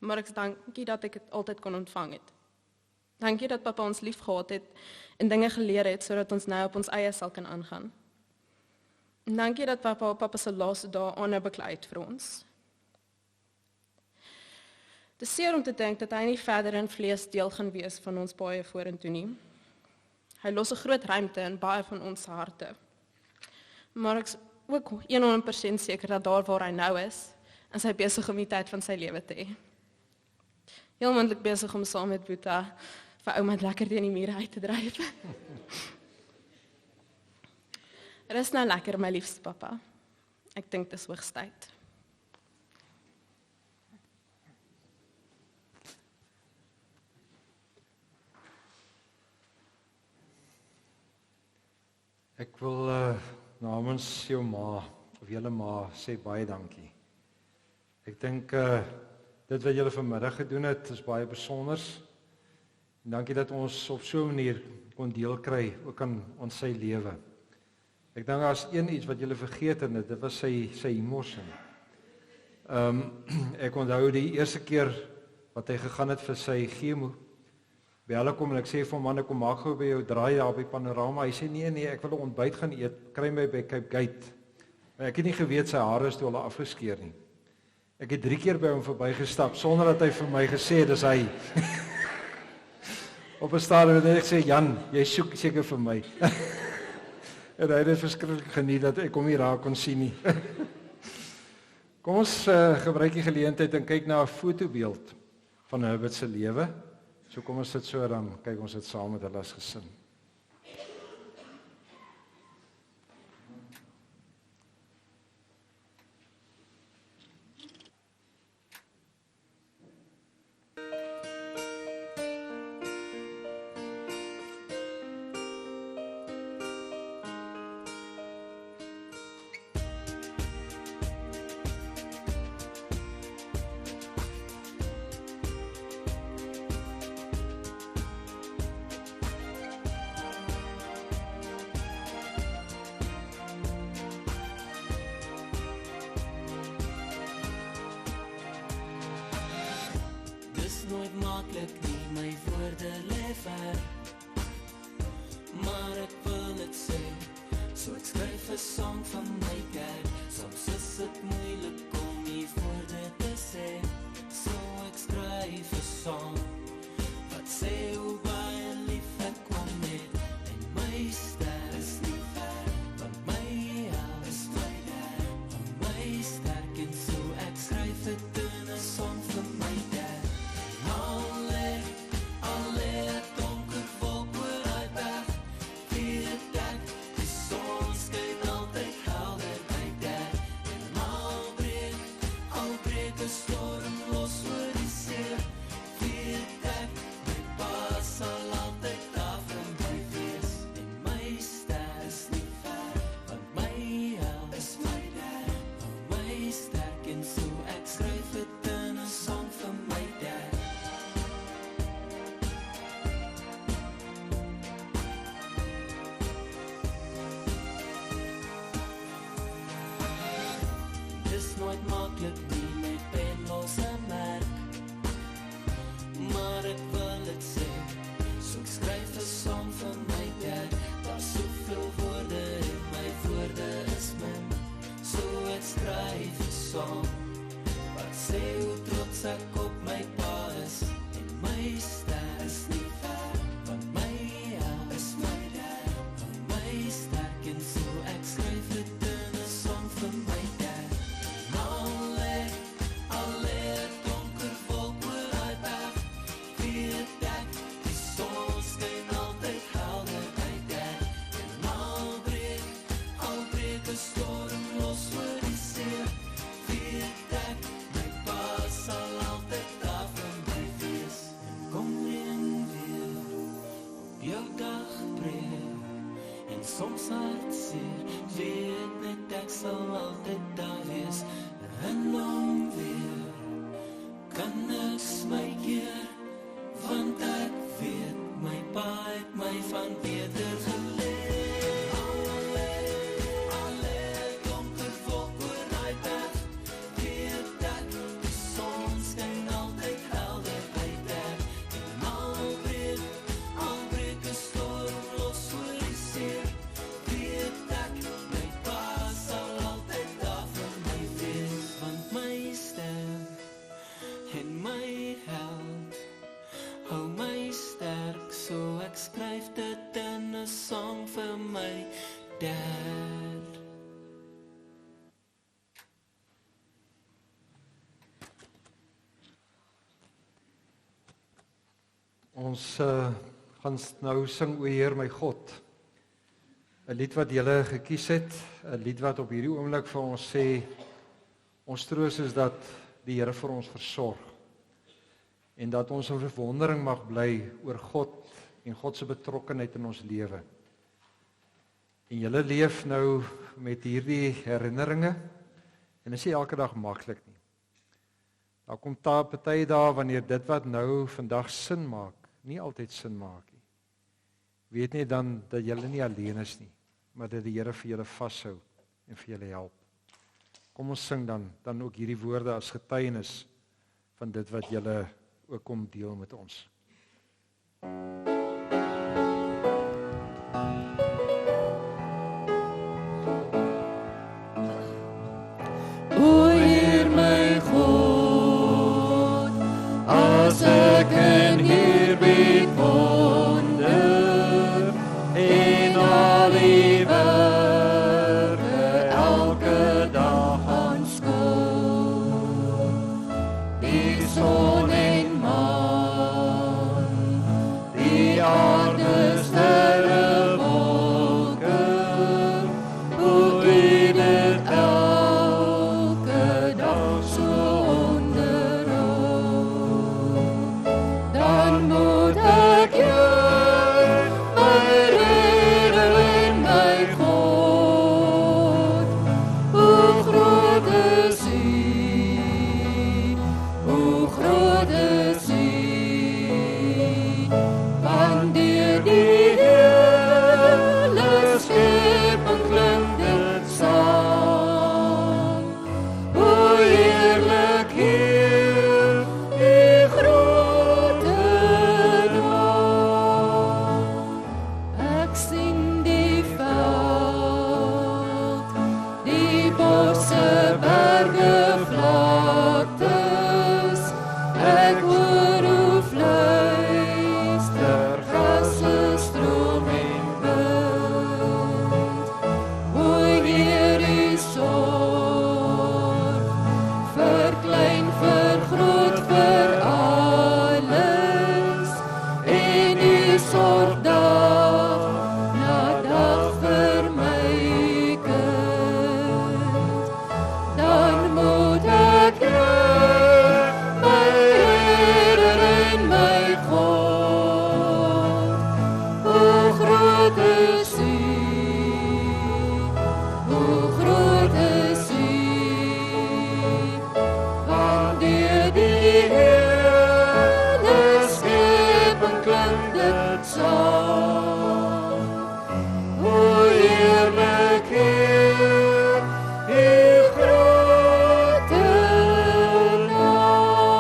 maar ek is dankie dat ek dit altyd kon ontvang het. Dankie dat pappa ons lief gehad het en dinge geleer het sodat ons nou op ons eie sal kan aangaan. En dankie dat pappa se laaste dae aanhou beklei het vir ons. Dit is seer om te dink dat hy nie verder in vlees deel gaan wees van ons baie vorentoe nie. Hy los 'n groot ruimte in baie van ons harte. Maar ek is ook 100% seker dat daar waar hy nou is hy besig om die tyd van sy lewe te hê. Heel moontlik besig om saam met Boeta vir ouma lekker teen die mure uit te dryf. Rus nou lekker, my liefste pappa. Ek dink dit is hoogstyd. Ek wil namens jou ma, of julle ma, sê baie dankie. Ek dink dit wat julle vanmiddag gedoen het, is baie besonders. En dankie dat ons op so 'n manier kon deel kry, ook aan ons sy lewe. Ek dink as een iets wat julle vergeet het, dit was sy humorsin. Ek onthou die eerste keer wat hy gegaan het vir sy chemo. Bel ek hom en ek sê vir hom, man, ek kom maak gou by jou draai daar by Panorama. Hy sê nee, ek wil 'n ontbyt gaan eet, kry my by Cape Gate. Maar ek het nie geweet sy hare is toe al afgeskeer nie. Ek het 3 keer by hom verbygestap sonder dat hy vir my gesê het dis hy. Op 'n stadium het hy gesê, Jan, jy soek seker vir my. En hy het dit verskriklik geniet dat ek hom nie raak kon sien nie. Kom ons gebruik die geleentheid en kyk na 'n fotobeeld van Herbert se lewe. So kom ons sit so dan kyk ons dit saam met hulle as gesin. Nooit maklik nie, my woorde lê ver, maar ek wil dit sê, so ek skryf 'n song van my dad. Soms is dit moeilik om die woorde te sê, so ek skryf 'n song wat sê hoe baie lief ek hom het, en my ster is nie ver van my hel, is my dad, van my sterk, en so ek skryf dit in 'n song vir my dad. Nooit maklik nie met penlose merk, maar ek wil dit sê, so ek skryf 'n song vir my dad. Daar's soveel woorde en my woorde is min, so ek skryf 'n song wat sê hoe trots ek op my pa is, en my ster is nie ver van my hel, is my dad, van my sterk, en so ek skryf dit in 'n song vir my dad. Soms hartseer, weet net ek sal altyd daar wees, en dan weer kan niks my keer, want ek weet my pa het my van beter geleer. Ons gaan nou sing O Heer my God. 'n Lied wat julle gekies het, 'n lied wat op hierdie oomblik vir ons sê, ons troos is dat die Here vir ons versorg. En dat ons in verwondering mag bly oor God en God se betrokkenheid in ons lewe. En julle leef nou met hierdie herinneringe, en dit is nie elke dag maklik nie. Daar kom party dae wanneer dit wat nou vandag sin maak, nie altyd sin maak nie. Weet net dan dat julle nie alleen is nie, maar dat die Here vir julle vashou en vir julle help. Kom ons sing dan ook hierdie woorde as getuienis van dit wat julle ook kom deel met ons. O Heer my God, as ek in eerbied wonder en al die werke elke dag aanskou, die son en maan, die aarde, sterre, wolke, hoe U dit elke dag so onderhou, dan moet ek jou, my Redder en my God, hoe groot is U, hoe groot is U, want deur die hele skepping klink dit saam. O heerlik Heer, U grote naam. Ek sien die veld, die bosse, berge, vlaktes, ek hoor hoe fluister grasse, stroom en wind. O Heer, U sorg vir klein, vir groot, vir alles, en U sorg dag na dag vir my kind. Dan moet ek jou, my Redder en my God, hoe groot is U, hoe groot is U, want deur die hele skepping klink dit saam. O heerlik Heer, U grote naam.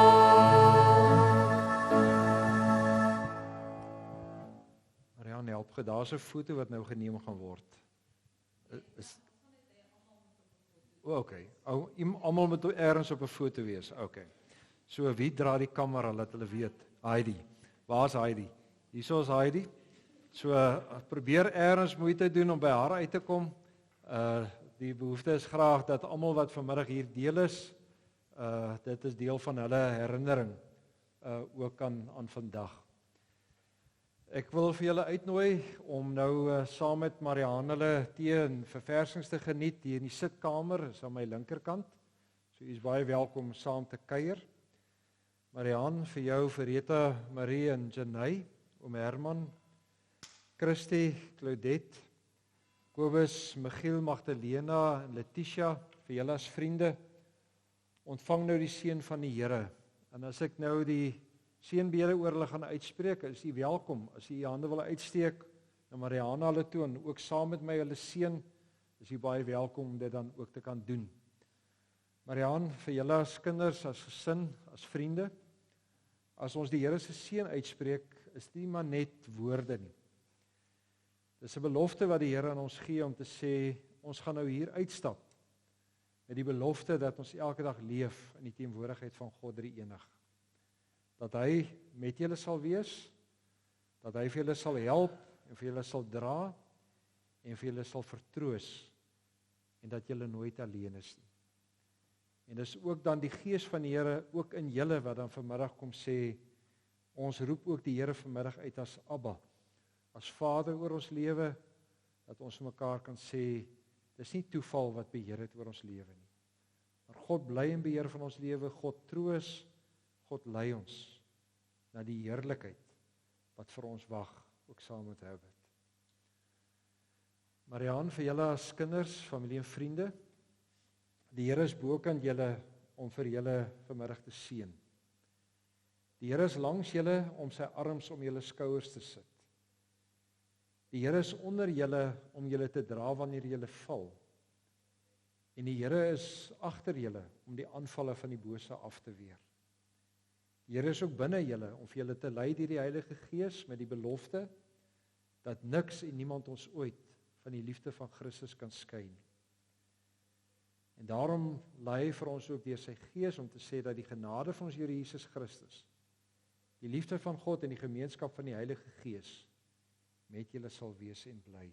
Marianne, help ge, daar's 'n foto wat nou geneem gaan word. Okay. Almal moet ergens op 'n foto wees. Okay. So wie dra die kamera laat hulle weet? Heidi. Waar's Heidi? Hierso is Heidi. So probeer ergens moeite doen om by haar uit te kom. Die behoefte is graag dat almal wat vanmiddag hier deel is, dit is deel van hulle herinnering ook aan vandag. Ek wil vir julle uitnooi om nou saam met Marianne hulle tee en verversings te geniet hier in die sitkamer, is aan my linkerkant. So u is baie welkom saam te kuier. Marianne, vir jou, vir Rita, Marie en Janey, oom Herman, Christy, Claudette, Kobus, Michiel, Magdalena en Letitia, vir julle as vriende, ontvang nou die seën van die Here. En as ek nou die seënbede oor hulle gaan uitspreek, is u welkom. As u hande wil uitsteek na Marianne hulle toe en ook saam met my hulle seën, is u baie welkom om dit dan ook te kan doen. Marianne, vir julle as kinders, as gesin, as vriende, as ons die Here se seën uitspreek, is dit nie maar net woorde nie. Dis 'n belofte wat die Here aan ons gee om te sê, ons gaan nou hier uitstap met die belofte dat ons elke dag leef in die teenwoordigheid van God drie enig. Dat hy met julle sal wees, dat hy vir julle sal help en vir julle sal dra en vir julle sal vertroos en dat julle nooit alleen is nie. En dis ook dan die Gees van die Here ook in julle wat dan vanmiddag kom sê, ons roep ook die Here vanmiddag uit as Abba, as Vader oor ons lewe, dat ons mekaar kan sê, dis nie toeval wat beheer het oor ons lewe nie. Maar God bly in beheer van ons lewe, God troos, God lei ons na die heerlikheid wat vir ons wag, ook saam met Herbert. Marianne, vir julle as kinders, familie en vriende, die Here is bokant julle om vir julle vanmiddag te seën. Die Here is langs julle om sy arms om julle skouers te sit. Die Here is onder julle om julle te dra wanneer julle val. En die Here is agter julle om die aanvalle van die bose af te weer. Die Here is ook binne julle om vir julle te lei deur die Heilige Gees met die belofte dat niks en niemand ons ooit van die liefde van Christus kan skei nie. En daarom lei hy vir ons ook deur sy Gees om te sê dat die genade van ons Here Jesus Christus, die liefde van God en die gemeenskap van die Heilige Gees met julle sal wees en bly.